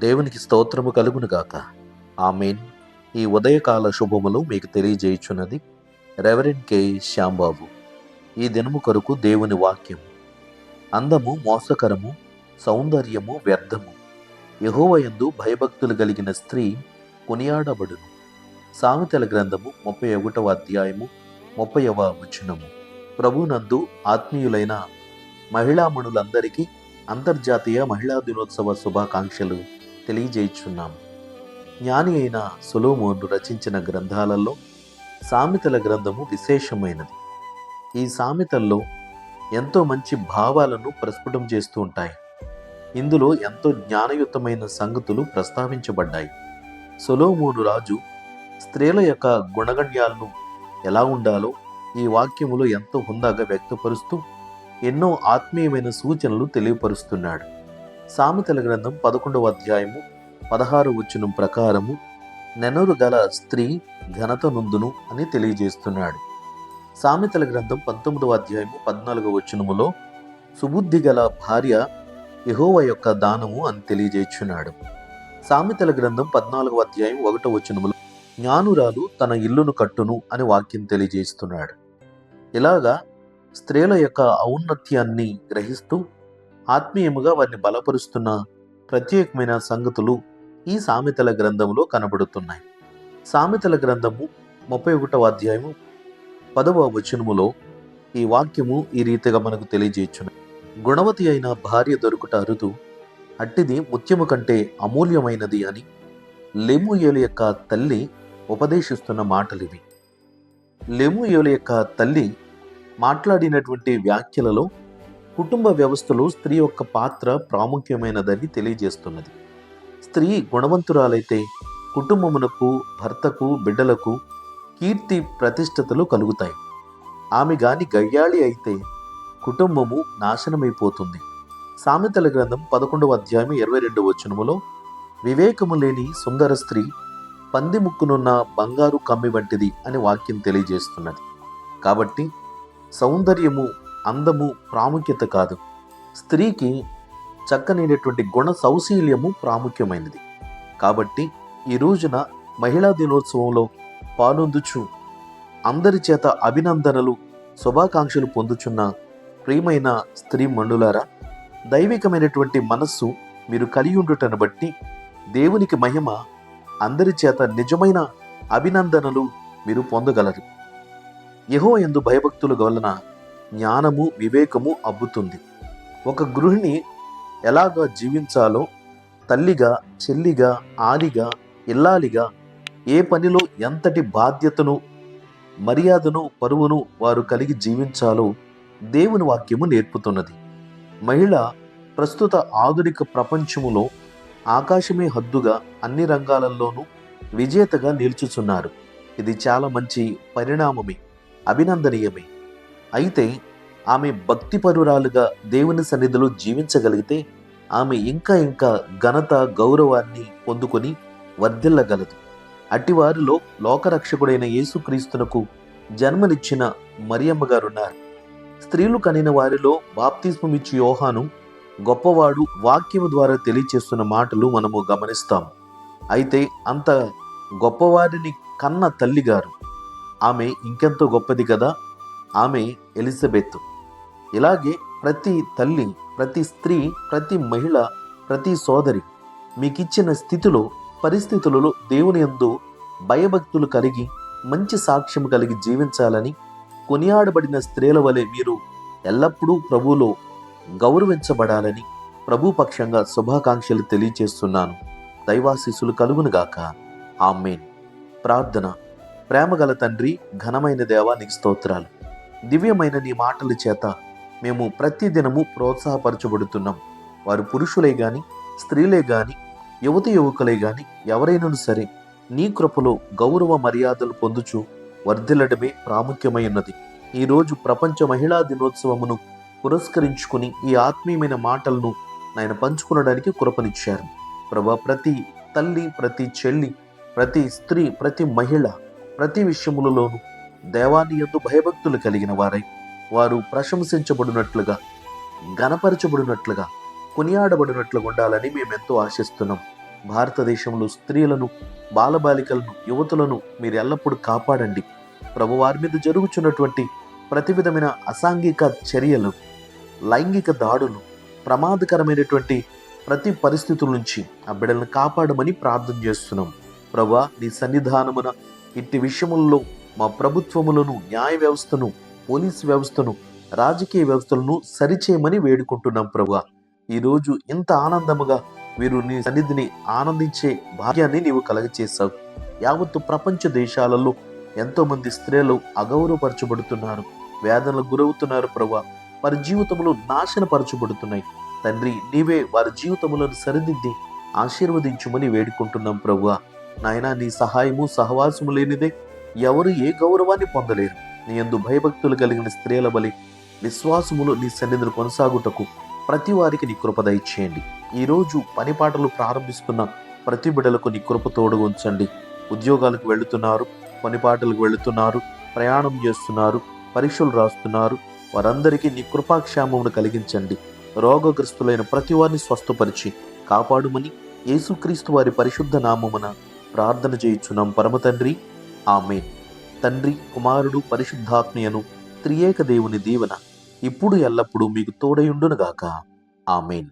దేవునికి స్తోత్రము కలుగునుగాక. ఆమేన్. ఈ ఉదయకాల శుభములు మీకు తెలియజేయుచున్నది రెవరెండ్ కె శ్యాంబాబు. ఈ దినము కొరకు దేవుని వాక్యం. అందము మోసకరము, సౌందర్యము వ్యర్థము. యెహోవాయందు భయభక్తులు కలిగిన స్త్రీ కొనియాడబడును. సామెతల గ్రంథము 31వ అధ్యాయము 30వ వచనము. ప్రభునందు ఆత్మీయులైన మహిళామణులందరికీ అంతర్జాతీయ మహిళా దినోత్సవ శుభాకాంక్షలు తెలియజేయుచున్నాం. జ్ఞాని అయిన సొలొమోను రచించిన గ్రంథాలలో సామెతల గ్రంథము విశేషమైనది. ఈ సామెతల్లో ఎంతో మంచి భావాలను ప్రస్ఫుటం చేస్తూ ఉంటాయి. ఇందులో ఎంతో జ్ఞానయుతమైన సంగతులు ప్రస్తావించబడ్డాయి. సొలొమోను రాజు స్త్రీల యొక్క గుణగణ్యాలను ఎలా ఉండాలో ఈ వాక్యములో ఎంతో హుందాగా వ్యక్తపరుస్తూ ఎన్నో ఆత్మీయమైన సూచనలు తెలియపరుస్తున్నాడు. సామెతల గ్రంథం 11వ అధ్యాయము 16వ వచనం ప్రకారము నెనరు గల స్త్రీ ఘనత నొందును అని తెలియజేస్తున్నాడు. సామెతల గ్రంథం 19వ అధ్యాయము 14వ వచనములో సుబుద్ధి గల భార్య యెహోవా యొక్క దానము అని తెలియజేస్తున్నాడు. సామెతల గ్రంథం 14వ అధ్యాయం 1వ వచనములో జ్ఞానురాలు తన ఇల్లును కట్టును అని వాక్యం తెలియజేస్తున్నాడు. ఇలాగా స్త్రీల యొక్క ఔన్నత్యాన్ని గ్రహిస్తూ ఆత్మీయముగా వారిని బలపరుస్తున్న ప్రత్యేకమైన సంగతులు ఈ సామెతల గ్రంథంలో కనబడుతున్నాయి. సామెతల గ్రంథము 31వ అధ్యాయము 10వ వచనములో ఈ వాక్యము ఈ రీతిగా మనకు తెలియజేయుచున్నది. గుణవతి అయిన భార్య దొరుకుట అరుదు, అట్టిది ముత్యము కంటే అమూల్యమైనది అని లెమూయేలు యొక్క తల్లి ఉపదేశిస్తున్న మాటలివి. లెమూయేలు యొక్క తల్లి మాట్లాడినటువంటి వ్యాఖ్యలలో కుటుంబ వ్యవస్థలో స్త్రీ యొక్క పాత్ర ప్రాముఖ్యమైనదని తెలియజేస్తున్నది. స్త్రీ గుణవంతురాలైతే కుటుంబమునకు, భర్తకు, బిడ్డలకు కీర్తి ప్రతిష్టతలు కలుగుతాయి. ఆమె గాని గయ్యాళి అయితే కుటుంబము నాశనమైపోతుంది. సామెతల గ్రంథం 11వ అధ్యాయం 22వ వచనములో వివేకము లేని సుందర స్త్రీ పంది ముక్కునున్న బంగారు కమ్మి వంటిది అని వాక్యం తెలియజేస్తున్నది. కాబట్టి సౌందర్యము, అందము ప్రాముఖ్యత కాదు, స్త్రీకి చక్కనైనటువంటి గుణ సౌశీల్యము ప్రాముఖ్యమైనది. కాబట్టి ఈ రోజున మహిళా దినోత్సవంలో పాల్గొందుచు అందరి చేత అభినందనలు, శుభాకాంక్షలు పొందుచున్న ప్రియమైన స్త్రీ మణులారా, దైవికమైనటువంటి మనస్సు మీరు కలిగి ఉండుటను బట్టి దేవునికి మహిమ, అందరి చేత నిజమైన అభినందనలు మీరు పొందగలరు. యెహోవా యందు భయభక్తుల వలన జ్ఞానము, వివేకము అబ్బుతుంది. ఒక గృహిణి ఎలాగా జీవించాలో, తల్లిగా, చెల్లిగా, ఆలిగా, ఇల్లాలిగా ఏ పనిలో ఎంతటి బాధ్యతను, మర్యాదను, పరువును వారు కలిగి జీవించాలో దేవుని వాక్యము నేర్పుతున్నది. మహిళ ప్రస్తుత ఆధునిక ప్రపంచములో ఆకాశమే హద్దుగా అన్ని రంగాలలోనూ విజేతగా నిలుచుచున్నారు. ఇది చాలా మంచి పరిణామమే, అభినందనీయమే. అయితే ఆమె భక్తిపరురాలుగా దేవుని సన్నిధిలో జీవించగలిగితే ఆమె ఇంకా ఇంకా ఘనత, గౌరవాన్ని పొందుకొని వర్ధిల్లగలదు. అట్టివారిలో లోకరక్షకుడైన యేసుక్రీస్తునకు జన్మనిచ్చిన మరియమ్మ గారున్నారు. స్త్రీలు కనిన వారిలో బాప్తిస్మమిచ్చి యోహాను గొప్పవాడు వాక్యము ద్వారా తెలియచేస్తున్న మాటలు మనము గమనిస్తాం. అయితే అంత గొప్పవారిని కన్న తల్లిగారు, ఆమె ఇంకెంతో గొప్పది కదా, ఆమె ఎలిజబెత్. ఇలాగే ప్రతి తల్లి, ప్రతి స్త్రీ, ప్రతి మహిళ, ప్రతి సోదరి మీకిచ్చిన స్థితిలో, పరిస్థితులలో దేవుని యందు భయభక్తులు కలిగి మంచి సాక్ష్యం కలిగి జీవించాలని, కొనియాడబడిన స్త్రీల వలె మీరు ఎల్లప్పుడూ ప్రభువులో గౌరవించబడాలని ప్రభు పక్షంగా శుభాకాంక్షలు తెలియచేస్తున్నాను. దైవాశీస్సులు కలుగునుగాక. ఆమేన్. ప్రార్థన. ప్రేమగల తండ్రి, ఘనమైన దేవా, నీకు స్తోత్రాలు. దివ్యమైన నీ మాటల చేత మేము ప్రతిదినము ప్రోత్సాహపరచబడుతున్నాం. వారు పురుషులే గాని, స్త్రీలే గాని, యువకులే గాని ఎవరైనా సరే నీ కృపలో గౌరవ మర్యాదలు పొందుచు వర్ధిల్లడమే ప్రాముఖ్యమై ఉన్నది. ఈరోజు ప్రపంచ మహిళా దినోత్సవమును పురస్కరించుకుని ఈ ఆత్మీయమైన మాటలను నాయన పంచుకునడానికి కృపనిచ్చారు. ప్రభా, ప్రతి తల్లి, ప్రతి చెల్లి, ప్రతి స్త్రీ, ప్రతి మహిళ ప్రతి విషయములలోనూ దేవాన్ని యందు భయభక్తులు కలిగిన వారై వారు ప్రశంసించబడినట్లుగా, ఘనపరచబడినట్లుగా, కొనియాడబడినట్లుగా ఉండాలని మేమెంతో ఆశిస్తున్నాం. భారతదేశంలో స్త్రీలను, బాలబాలికలను, యువతులను మీరు ఎల్లప్పుడూ కాపాడండి. ప్రభు, వారి మీద జరుగుతున్నటువంటి ప్రతి విధమైన అసాంఘిక చర్యలు, లైంగిక దాడులు, ప్రమాదకరమైనటువంటి ప్రతి పరిస్థితుల నుంచి ఆ బిడ్డలను కాపాడమని ప్రార్థన చేస్తున్నాం. ప్రభా, నీ సన్నిధానమున ఇట్టి విషయముల్లో మా ప్రభుత్వములను, న్యాయ వ్యవస్థను, పోలీసు వ్యవస్థను, రాజకీయ వ్యవస్థలను సరిచేయమని వేడుకుంటున్నాం. ప్రభా, ఈరోజు ఇంత ఆనందముగా వీరు నీ సన్నిధిని ఆనందించే భాగ్యాన్ని నీవు కలగచేశావు. యావత్తు ప్రపంచ దేశాలలో ఎంతో మంది స్త్రీలు అగౌరవపరచబడుతున్నారు, వేదనలకు గురవుతున్నారు. ప్రభా, వారి జీవితములు నాశనపరచబడుతున్నాయి. తండ్రి, నీవే వారి జీవితములను సరిదిద్ది ఆశీర్వదించుమని వేడుకుంటున్నాం. ప్రభువా, నాయనా, నీ సహాయము సహవాసము లేనిదే ఎవరు ఏ గౌరవాన్ని పొందలేరు. నీ యందు భయభక్తులు కలిగిన స్త్రీల బలి విశ్వాసములు నీ సన్నిధిని కొనసాగుటకు ప్రతి వారికి నీ కృప దయచేయండి. ఈరోజు పనిపాటలు ప్రారంభిస్తున్న ప్రతి బిడ్డలకు నీ కృప తోడుగా ఉంచండి. ఉద్యోగాలకు వెళుతున్నారు, పనిపాటలకు వెళుతున్నారు, ప్రయాణం చేస్తున్నారు, పరీక్షలు రాస్తున్నారు, వారందరికీ నీ కృపాక్షేమమును కలిగించండి. రోగగ్రస్తులైన ప్రతి వారిని స్వస్థపరిచి కాపాడుమని యేసుక్రీస్తు వారి పరిశుద్ధ నామమున ప్రార్థన చేయుచున్నాం పరమ తండ్రి, ఆమేన్. తండ్రి, కుమారుడు, పరిశుద్ధాత్మయను త్రియేక దేవుని దీవెన ఇప్పుడు ఎల్లప్పుడూ మీకు తోడయుండునుగాక. ఆమేన్.